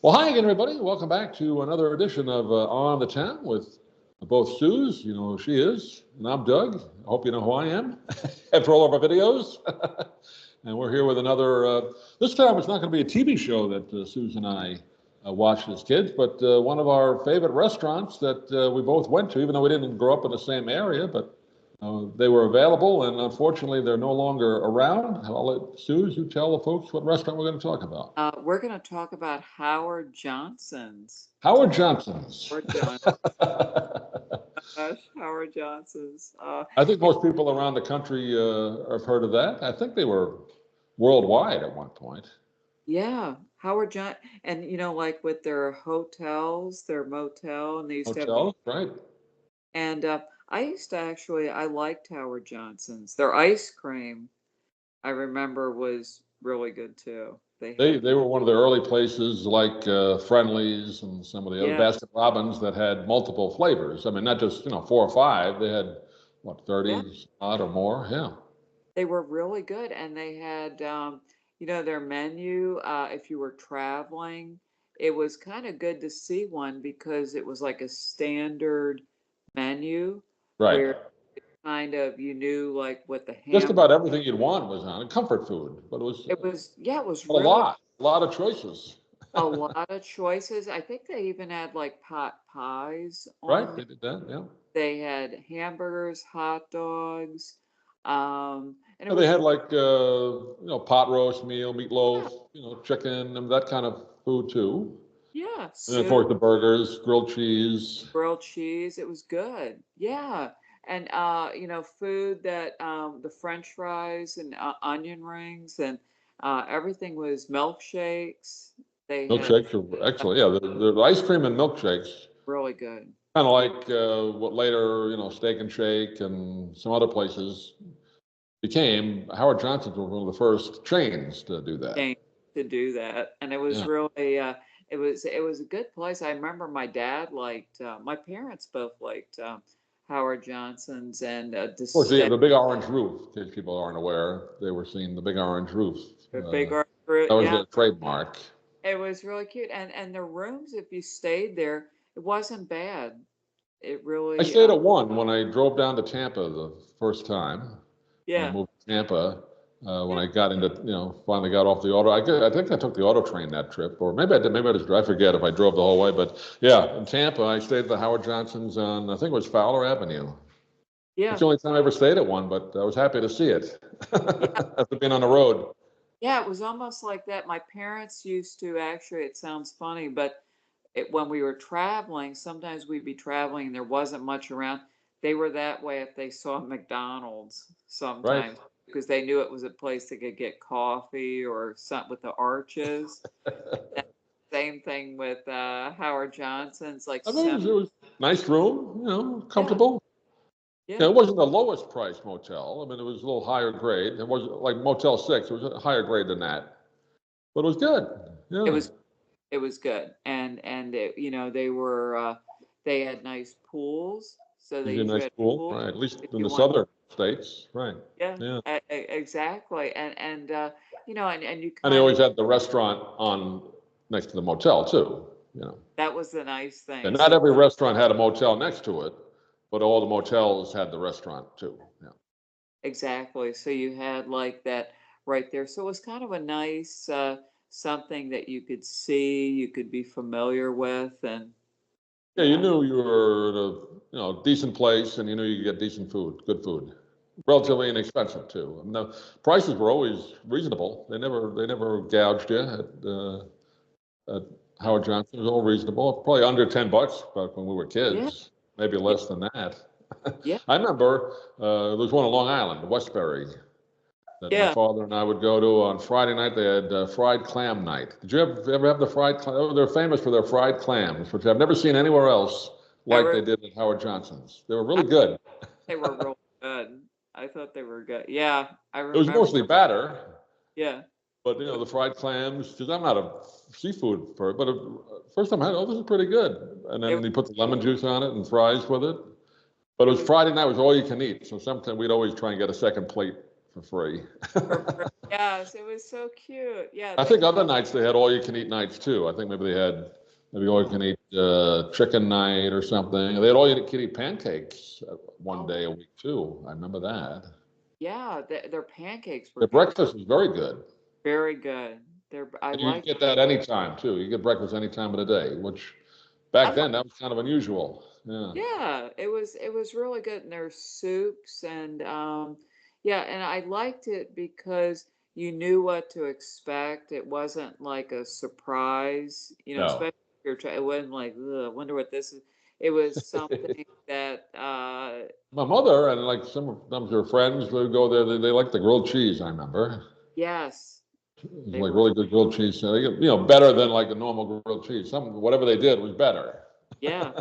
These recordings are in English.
Well, hi again, everybody. Welcome back to another edition of On the Town with both Suz. You know who she is, and I'm Doug. I hope you know who I am after all of our videos. And we're here with another. This time, it's not going to be a TV show that Suz and I watched as kids, but one of our favorite restaurants that we both went to, even though we didn't grow up in the same area, but they were available, and unfortunately, they're no longer around. I'll let Suz, you tell the folks what restaurant we're going to talk about. We're going to talk about Howard Johnson's. Howard Johnson's. Howard Johnson. Gosh, Howard Johnson's. I think most people around the country have heard of that. I think they were worldwide at one point. Yeah, Howard John, and like with their hotels, their motel, and they used to have. Hotels, right? And I liked Howard Johnson's. Their ice cream, I remember, was really good too. They were one of the early places like Friendly's and some of the other Baskin Robbins that had multiple flavors. I mean, not just 4 or 5. They had what 30 odd or more. Yeah. They were really good, and they had their menu. If you were traveling, it was kind of good to see one because it was like a standard menu, right? Where kind of you knew like what the just about everything you'd want was on comfort food, but it was really, a lot of choices. A lot of choices. I think they even had like pot pies on right, they did that. Yeah, they had hamburgers, hot dogs, and they had like pot roast meal, meatloaf, chicken, and that kind of food too. Yeah, and of course the burgers, grilled cheese. It was good. Yeah. And food that the French fries and onion rings and everything was milkshakes. Milkshakes were excellent. Yeah, the ice cream and milkshakes. Really good. Kind of like what later, Steak and Shake and some other places became. Howard Johnson's was one of the first chains to do that. And it was really it was a good place. I remember my dad liked my parents both liked Howard Johnson's and of course the big orange roof. In case people aren't aware, they were seeing the big orange roof. The big orange roof. That was their trademark. It was really cute, and the rooms, if you stayed there, it wasn't bad. It really. I stayed at one when I drove down to Tampa the first time. Yeah. I moved to Tampa. When I got into, finally got off the auto. I think I took the auto train that trip, or maybe I did. Maybe I forget if I drove the whole way. But yeah, in Tampa, I stayed at the Howard Johnson's on, I think it was Fowler Avenue. Yeah. It's the only time I ever stayed at one, but I was happy to see it after being on the road. Yeah, it was almost like that. My parents used to actually, it sounds funny, but when we were traveling, sometimes we'd be traveling and there wasn't much around. They were that way if they saw McDonald's sometimes. Right. Because they knew it was a place they could get coffee or something with the arches. Same thing with Howard Johnson's. Like it was a nice room, comfortable. Yeah. It wasn't the lowest price motel. I mean, it was a little higher grade. It wasn't like Motel 6. It was a higher grade than that, but it was good. Yeah. It was good, and they were they had nice pools. So they had a nice pool, right? At least in the southern states, right? Yeah. Exactly, and you. And they always had the restaurant on next to the motel too. That was the nice thing. And not every restaurant had a motel next to it, but all the motels had the restaurant too. Yeah. Exactly. So you had like that right there. So it was kind of a nice something that you could see, you could be familiar with, and. Yeah, you knew you were at a decent place, and you knew you could get decent food, good food, relatively inexpensive too. And the prices were always reasonable. They never gouged you at Howard Johnson. It was all reasonable, probably under $10 back when we were kids, maybe less than that. Yeah. I remember there was one on Long Island, Westbury, that my father and I would go to on Friday night. They had fried clam night. Did you ever have the fried clam? Oh, they're famous for their fried clams, which I've never seen anywhere else like they did at Howard Johnson's. They were really good. They were real good. I thought they were good. Yeah, I remember. It was mostly batter. Yeah. But the fried clams, because I'm not a seafood person, but first time I had, this is pretty good. And then you put the lemon juice on it and fries with it. But it was Friday night, it was all you can eat. So sometimes we'd always try and get a second plate for free. Yes, it was so cute. Yeah, I think other nights they had all you can eat nights too. I think maybe they had maybe all you can eat chicken night or something. They had all you can eat pancakes one oh day a week too. I remember that. yeah, their pancakes were Their good. breakfast was very good. Very good. I And you like get their. that anytime too. You get breakfast any time of the day, which I back like. then that was kind of unusual. Yeah. Yeah, it was really good, and their soups and yeah, and I liked it because you knew what to expect. It wasn't like a surprise, No. especially if you're trying. It wasn't like, ugh, I wonder what this is. It was something that My mother and like some of her friends would go there. They like the grilled cheese. I remember yes, it was they like were. really good grilled cheese. So they get, better than like a normal grilled cheese. Some whatever they did was better. Yeah,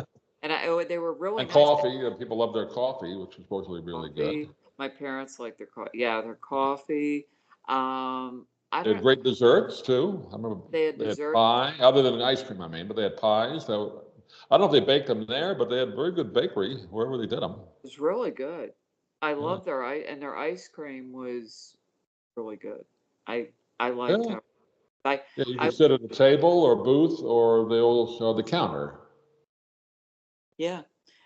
and they were really And nice. coffee. People love their coffee, which is supposed to be really good. Coffee. My parents like their coffee. Yeah, their coffee. I They had don't. great desserts too. I remember They had they had dessert. pie, other than ice cream, I mean, but they had pies. I don't know if they baked them there, but they had very good bakery wherever they did them. It was really good. I Yeah. love their ice, and their ice cream was really good. I I liked Yeah. how I Yeah, you I could sit at a table or booth, or they also had the counter. yeah,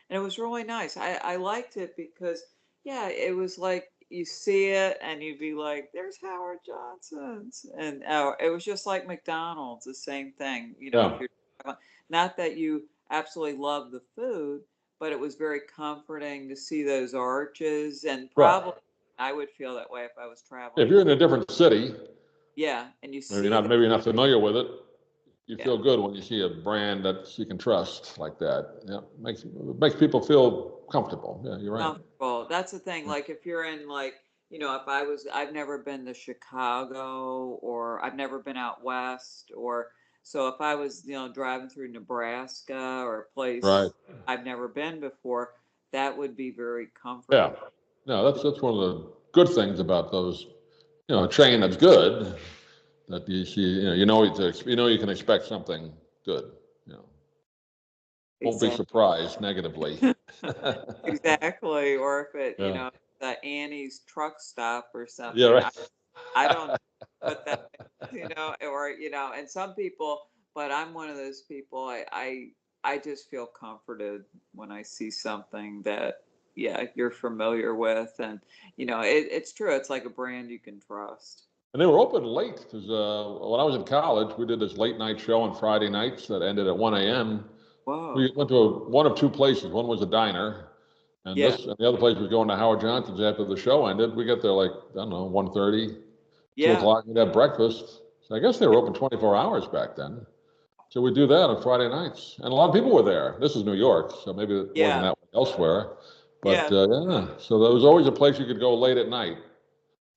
and it was really nice. I liked it because yeah, it was like you see it and you'd be like, "There's Howard Johnson's," and it was just like McDonald's, the same thing. If Yeah. you're not that you absolutely love the food, but it was very comforting to see those arches, and Right. probably I would feel that way if I was If traveling. you're in a different city, Yeah, and you maybe see not, the maybe you're not familiar with it, you yeah. feel good when you see a brand that you can trust like that. Yeah, makes people feel comfortable. Yeah, you're right. Comfortable. That's the thing. Like if you're in like, if I've never been to Chicago or I've never been out west or so if I was, driving through Nebraska or a Right. place I've never been before, that would be very Yeah. comforting. No, that's one of the good things about those. A chain that's good that you see. You can expect something good. You know, won't be Exactly. surprised negatively. Exactly. Or if it, Yeah. the Annie's truck stop or Yeah. something. Right. I don't know what that is, or and some people, but I'm one of those people. I just feel comforted when I see something that yeah you're familiar with, and it's true. It's like a brand you can trust. And they were open late because when I was in college, we did this late night show on Friday nights that ended at 1 a.m. We Whoa. went to one of two places. One was a diner, and Yeah. the other place was going to Howard Johnson's after the show ended. We got there like I don't know 1:30, two Yeah. o'clock. We'd have breakfast. So I guess they were open 24 hours back then. So we do that on Friday nights, and a lot of people were there. This is New York, so maybe it wasn't Yeah. that way elsewhere. But Yeah. yeah, so there was always a place you could go late at night.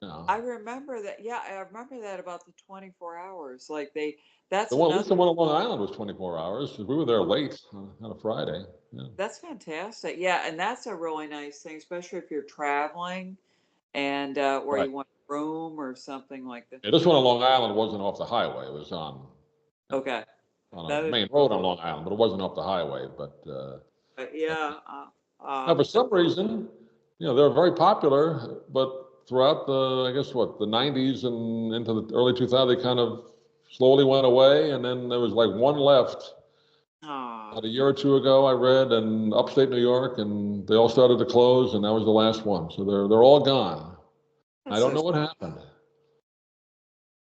You know, I remember that. Yeah, I remember that about the 24 hours. Like the that's one, at another. least the one on Long Island was 24 hours. 'Cause we were there late on a Friday. Yeah. That's fantastic. Yeah, and that's a really nice thing, especially if you're traveling and where Right. you want a room or something like that. Yeah, this one on Long Island wasn't off the highway. It was you know, Okay, on that a is main road on really, Long Island, but it wasn't off the highway. But yeah. now, for some reason, they were very popular. But throughout I guess the 90s and into the early 2000s, they kind of slowly went away. And then there was like one left Ah, about a year or two ago. I read in upstate New York, and they all started to close, and that was the last one. So they're all gone. I that's don't so. know what happened.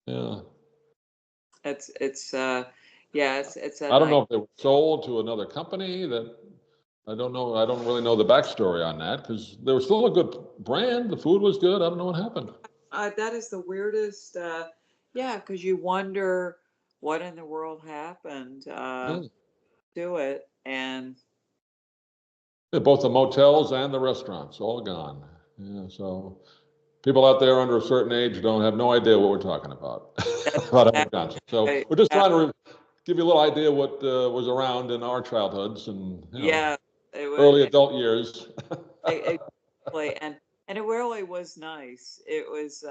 Yeah. It's yeah. It's a I don't nice. know if they were sold to another company that I don't know. I don't really know the backstory on that because they were still a good brand. The food was good. I don't know what happened. That is the weirdest. Yeah, because you wonder what in the world happened Yeah. to it, and Yeah, both the motels and the restaurants all gone. Yeah, so people out there under a certain age don't have no idea what we're talking about that's about Howard Johnson. So exactly. we're just trying to give you a little idea what was around in our childhoods and Yeah, it was. early adult years. Exactly, and it really was nice. It was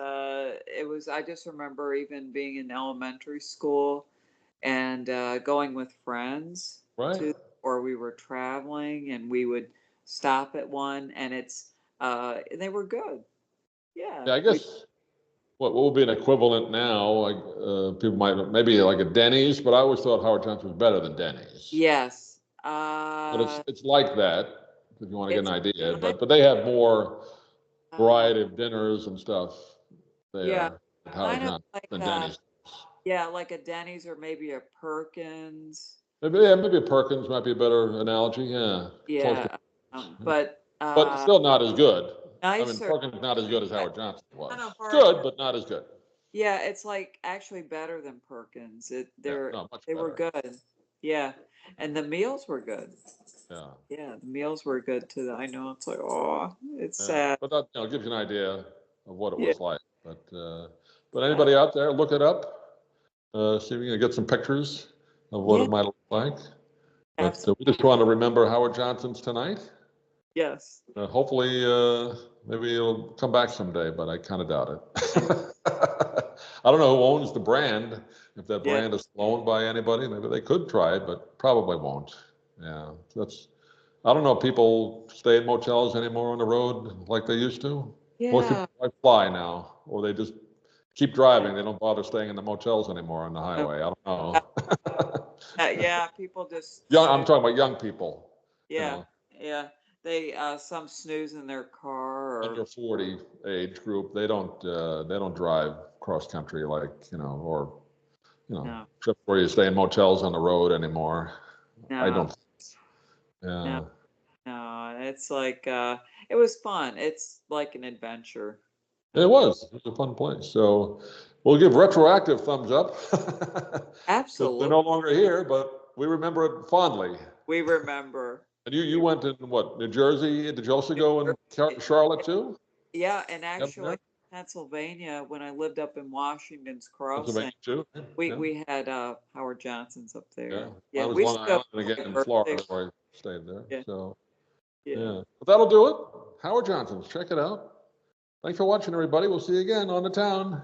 I just remember even being in elementary school and going with friends Right. to or we were traveling and we would stop at one and they were good. Yeah. Yeah, I We guess what would be an equivalent now? Like people might maybe like a Denny's, but I always thought Howard Johnson was better than Denny's. Yes. But it's like that if you want to get It's an idea. kind But they have more uh, variety of dinners and stuff yeah, there at Howard kind of Johnson like than Denny's. yeah, like a Denny's or maybe a Perkins. Maybe a Perkins might be a better analogy. Yeah, close to. Yeah, but But still not as good. I mean, nicer. Perkins not as good as I Howard Johnson was. kind of hard. Good, but not as good. Yeah, it's like actually better than Perkins. Yeah, no, much They were better. good. Yeah, and the meals were good. Yeah. Yeah, the meals were good too. I know it's like, oh, it's Yeah. sad. But that gives you an idea of what it Yeah, was like. But anybody out there, look it up. See if you can get some pictures of what yeah, it might look like. But we absolutely. just want to remember Howard Johnson's tonight. Yes. Hopefully, maybe it'll come back someday, but I kind of doubt it. I don't know who owns the brand. If that Yeah. brand is owned by anybody, maybe they could try it, but probably won't. Yeah, I don't know if people stay in motels anymore on the road like they used to. Most Yeah. people fly now, or they just keep driving. They don't bother staying in the motels anymore on the Uh, highway. I don't uh, know. yeah. People just I'm talking about young people, yeah, yeah. They some snooze in their car or under 40 age group. They don't drive cross country like, or, no, trips where you stay in motels on the road anymore. I no, don't. no, Yeah. no. It's like it was fun. It's like an adventure. It was. It was a fun place. So we'll give retroactive thumbs up because they're Absolutely. no longer here, but we remember it fondly. We remember. And you We went in what, New Jersey? Did you also go in Charlotte too? yeah, and Yep, actually there. Pennsylvania, when I lived up in Washington's Pennsylvania Crossing, too. Yeah, we had Howard Johnson's up yeah. there. Yeah, Mine was we Long used to go Island and again to in birthday. Florida where I stayed there. Yeah, So yeah. yeah, but that'll do it. Howard Johnson's. Check it out. Thanks for watching, everybody. We'll see you again on the town.